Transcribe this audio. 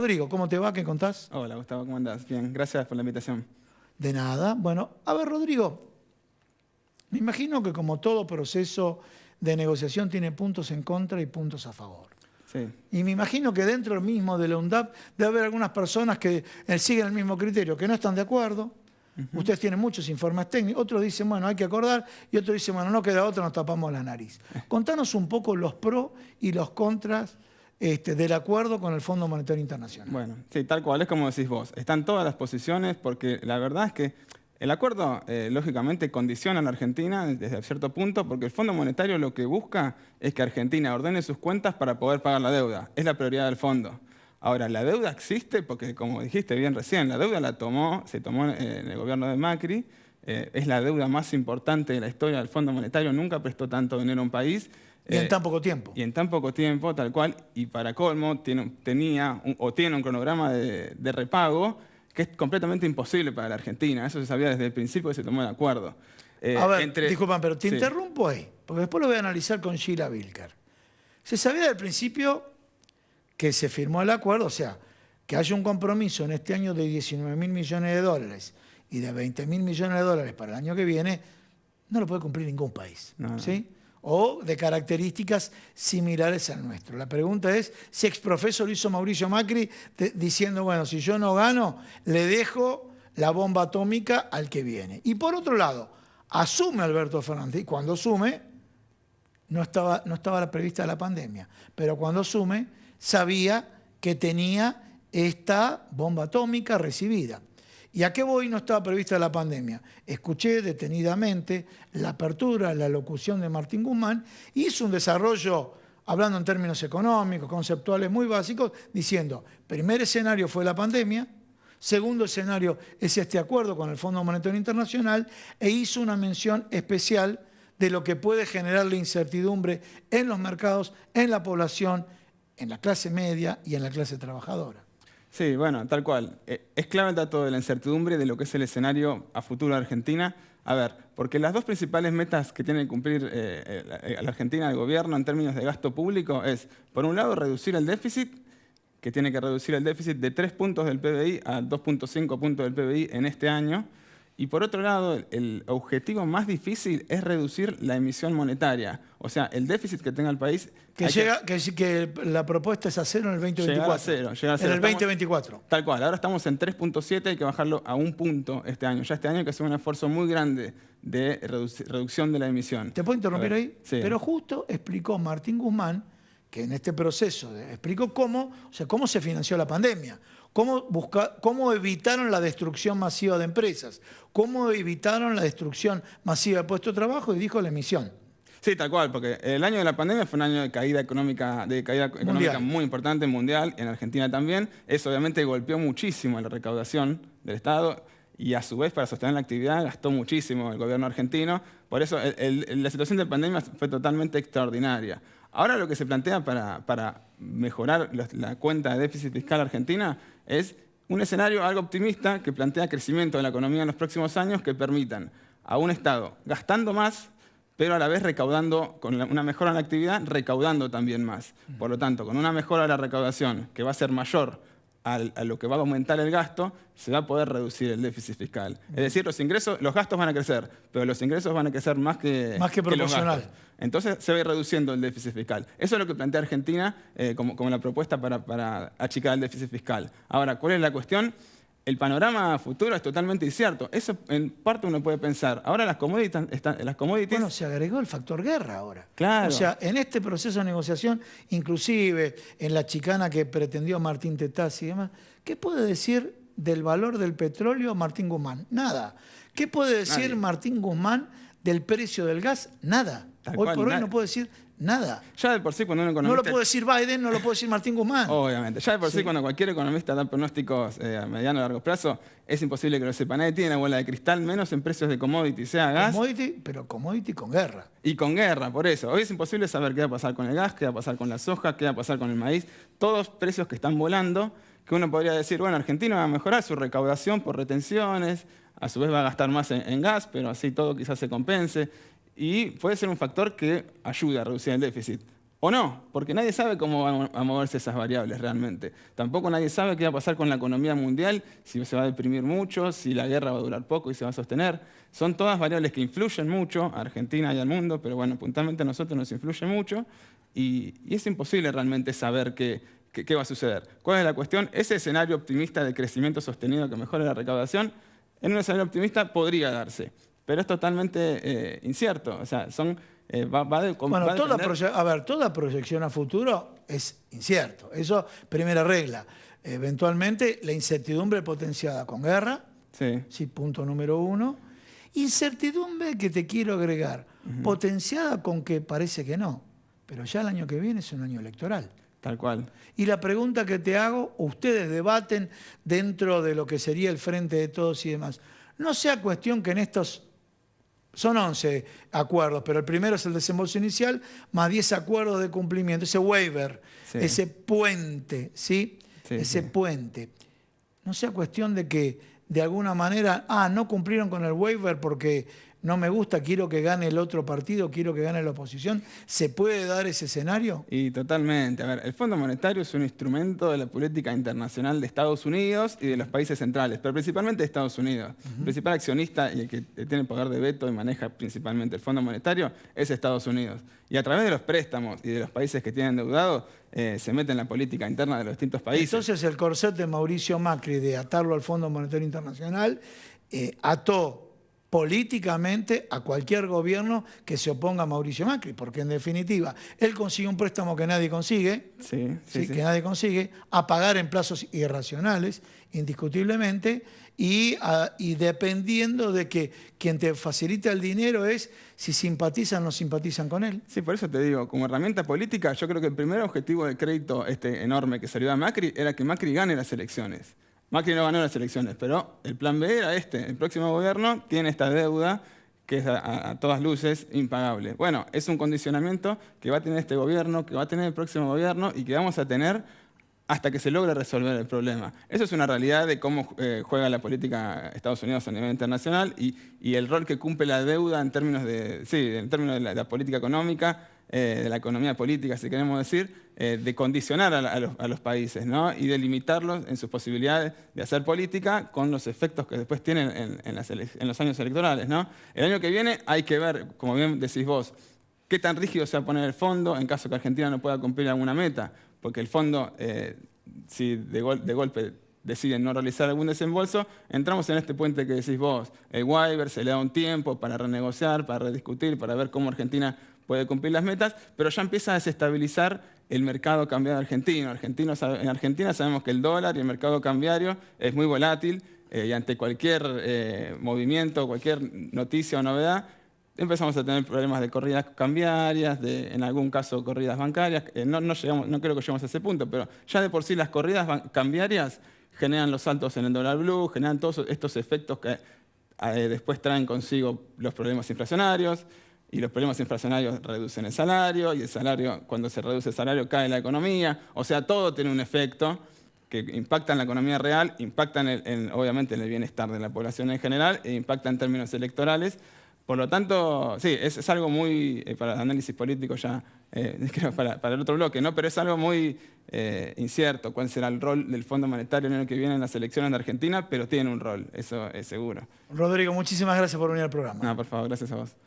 Rodrigo, ¿cómo te va? ¿Qué contás? Hola Gustavo, ¿cómo andás? Bien, gracias por la invitación. De nada. Bueno, a ver, Rodrigo, me imagino que como todo proceso de negociación tiene puntos en contra y puntos a favor. Sí, Y me imagino que dentro mismo de la UNDAP debe haber algunas personas que siguen el mismo criterio, que no están de acuerdo. Ustedes tienen muchos informes técnicos, otros dicen, bueno, hay que acordar, y otros dicen, bueno, no queda otra, nos tapamos la nariz. Contanos un poco los pros y los contras del acuerdo con el Fondo Monetario Internacional. bueno, sí, tal cual, es como decís vos. Están todas las posiciones porque la verdad es que el acuerdo, lógicamente, condiciona a la Argentina desde cierto punto porque el Fondo Monetario lo que busca es que Argentina ordene sus cuentas para poder pagar la deuda. Es la prioridad del fondo. Ahora, la deuda existe porque, como dijiste bien recién, la deuda se tomó en el gobierno de Macri. Es la deuda más importante de la historia del Fondo Monetario. Nunca prestó tanto dinero a un país. Y en tan poco tiempo. Y en tan poco tiempo, tal cual, y para colmo, tiene un cronograma de repago que es completamente imposible para la Argentina. Eso se sabía desde el principio que se tomó el acuerdo. A ver, disculpan, pero te Sí. interrumpo ahí, porque después lo voy a analizar con Sheila Wilker. Se sabía desde el principio que se firmó el acuerdo, o sea, que haya un compromiso en este año de 19.000 millones de dólares y de 20.000 millones de dólares para el año que viene, no lo puede cumplir ningún país, No. ¿sí? O de características similares al nuestro. La pregunta es si exprofeso lo hizo Mauricio Macri diciendo, bueno, si yo no gano, le dejo la bomba atómica al que viene. Y por otro lado, asume Alberto Fernández, y cuando asume, no estaba prevista la pandemia, pero cuando asume, sabía que tenía esta bomba atómica recibida. ¿Y a qué voy? No estaba prevista la pandemia. Escuché detenidamente la apertura, la locución de Martín Guzmán, y hizo un desarrollo, hablando en términos económicos, conceptuales muy básicos, diciendo, primer escenario fue la pandemia, segundo escenario es este acuerdo con el Fondo Monetario Internacional, e hizo una mención especial de lo que puede generar la incertidumbre en los mercados, en la población, en la clase media y en la clase trabajadora. Sí, bueno, tal cual. Es clave el dato de la incertidumbre de lo que es el escenario a futuro de Argentina. A ver, porque las dos principales metas que tiene que cumplir la Argentina, el gobierno, en términos de gasto público, es, por un lado, reducir el déficit, que tiene que reducir el déficit de 3 puntos del PBI a 2,5 puntos del PBI en este año. Y por otro lado, el objetivo más difícil es reducir la emisión monetaria. O sea, el déficit que tenga el país... Que la propuesta es a cero en el 2024. Llegar a cero. En el 2024. Tal cual. Ahora estamos en 3,7, hay que bajarlo a 1 punto este año. Ya este año hay que hacer un esfuerzo muy grande de reducción de la emisión. ¿Te puedo interrumpir ahí? Sí. Pero justo explicó Martín Guzmán que en este proceso explicó cómo se financió la pandemia, cómo evitaron la destrucción masiva de empresas, cómo evitaron la destrucción masiva de puestos de trabajo, y dijo la emisión. Sí, tal cual, porque el año de la pandemia fue un año de caída económica muy importante, mundial, en Argentina también. Eso obviamente golpeó muchísimo la recaudación del Estado y a su vez para sostener la actividad gastó muchísimo el gobierno argentino. Por eso la situación de pandemia fue totalmente extraordinaria. Ahora lo que se plantea para mejorar la cuenta de déficit fiscal argentina es un escenario algo optimista que plantea crecimiento de la economía en los próximos años que permitan a un Estado gastando más, pero a la vez recaudando, con una mejora en la actividad, recaudando también más. Por lo tanto, con una mejora de la recaudación que va a ser mayor a lo que va a aumentar el gasto, se va a poder reducir el déficit fiscal. Es decir, los gastos van a crecer, pero los ingresos van a crecer más que proporcional. Los gastos. Entonces se va a ir reduciendo el déficit fiscal. Eso es lo que plantea Argentina como la propuesta para achicar el déficit fiscal. Ahora, ¿cuál es la cuestión? El panorama futuro es totalmente incierto. Eso en parte uno puede pensar. Ahora las commodities... Bueno, se agregó el factor guerra ahora. Claro. O sea, en este proceso de negociación, inclusive en la chicana que pretendió Martín Tetaz y demás, ¿qué puede decir del valor del petróleo Martín Guzmán? Nada. ¿Qué puede decir Martín Guzmán del precio del gas? Nada. Hoy por hoy no puede decir nada. Ya de por sí cuando un economista... No lo puede decir Biden, no lo puede decir Martín Guzmán. Obviamente. Ya de por sí cuando cualquier economista da pronósticos a mediano o largo plazo, es imposible que lo sepa. Nadie tiene una bola de cristal, menos en precios de commodity, sea gas... Pero commodity con guerra. Y con guerra, por eso. Hoy es imposible saber qué va a pasar con el gas, qué va a pasar con la soja, qué va a pasar con el maíz. Todos precios que están volando, que uno podría decir, bueno, Argentina va a mejorar su recaudación por retenciones, a su vez va a gastar más en gas, pero así todo quizás se compense. Y puede ser un factor que ayude a reducir el déficit. O no, porque nadie sabe cómo van a moverse esas variables realmente. Tampoco nadie sabe qué va a pasar con la economía mundial, si se va a deprimir mucho, si la guerra va a durar poco y se va a sostener. Son todas variables que influyen mucho a Argentina y al mundo, pero bueno, puntualmente a nosotros nos influye mucho y es imposible realmente saber qué va a suceder. ¿Cuál es la cuestión? Ese escenario optimista de crecimiento sostenido que mejore la recaudación, en un escenario optimista podría darse, pero es totalmente incierto. O sea, toda proyección a futuro es incierto. Eso, primera regla. Eventualmente, la incertidumbre potenciada con guerra, sí, punto número 1. Incertidumbre que te quiero agregar, potenciada con que parece que no, pero ya el año que viene es un año electoral. Tal cual. Y la pregunta que te hago, ustedes debaten dentro de lo que sería el Frente de Todos y demás. No sea cuestión que en estos... Son 11 acuerdos, pero el primero es el desembolso inicial, más 10 acuerdos de cumplimiento, ese waiver, ese puente, ¿sí? Ese puente. No sea cuestión de que de alguna manera, no cumplieron con el waiver porque no me gusta, quiero que gane el otro partido, quiero que gane la oposición. ¿Se puede dar ese escenario? Y totalmente. A ver, el Fondo Monetario es un instrumento de la política internacional de Estados Unidos y de los países centrales, pero principalmente de Estados Unidos. El principal accionista y el que tiene el poder de veto y maneja principalmente el Fondo Monetario es Estados Unidos. Y a través de los préstamos y de los países que tienen endeudado, se mete en la política interna de los distintos países. Entonces el corset de Mauricio Macri de atarlo al Fondo Monetario Internacional ató políticamente a cualquier gobierno que se oponga a Mauricio Macri, porque en definitiva, él consigue un préstamo que nadie consigue, que nadie consigue, a pagar en plazos irracionales, indiscutiblemente, y dependiendo de que quien te facilita el dinero es si simpatizan o no simpatizan con él. Sí, por eso te digo, como herramienta política, yo creo que el primer objetivo del crédito enorme que salió a Macri era que Macri gane las elecciones. Macri no ganó las elecciones, pero el plan B era este. El próximo gobierno tiene esta deuda que es a todas luces impagable. Bueno, es un condicionamiento que va a tener este gobierno, que va a tener el próximo gobierno y que vamos a tener hasta que se logre resolver el problema. Eso es una realidad de cómo juega la política Estados Unidos a nivel internacional y el rol que cumple la deuda en términos de la política económica, de la economía política, si queremos decir, de condicionar a los países, ¿no? Y de limitarlos en sus posibilidades de hacer política con los efectos que después tienen en los años electorales, ¿no? El año que viene hay que ver, como bien decís vos, qué tan rígido se va a poner el fondo en caso que Argentina no pueda cumplir alguna meta, porque el fondo, si de golpe deciden no realizar algún desembolso, entramos en este puente que decís vos. El waiver se le da un tiempo para renegociar, para rediscutir, para ver cómo Argentina puede cumplir las metas, pero ya empieza a desestabilizar el mercado cambiario argentino. En Argentina sabemos que el dólar y el mercado cambiario es muy volátil y ante cualquier movimiento, cualquier noticia o novedad, empezamos a tener problemas de corridas cambiarias, en algún caso corridas bancarias. No creo que lleguemos a ese punto, pero ya de por sí las corridas cambiarias generan los saltos en el dólar blue, generan todos estos efectos que después traen consigo los problemas inflacionarios. Y los problemas inflacionarios reducen el salario, y el salario, cuando se reduce el salario, cae la economía. O sea, todo tiene un efecto que impacta en la economía real, impacta obviamente en el bienestar de la población en general e impacta en términos electorales. Por lo tanto, sí, es algo muy, para el análisis político ya, creo para el otro bloque, ¿no? Pero es algo muy incierto cuál será el rol del Fondo Monetario el año que viene en las elecciones de Argentina, pero tiene un rol, eso es seguro. Rodrigo, muchísimas gracias por venir al programa. No, por favor, gracias a vos.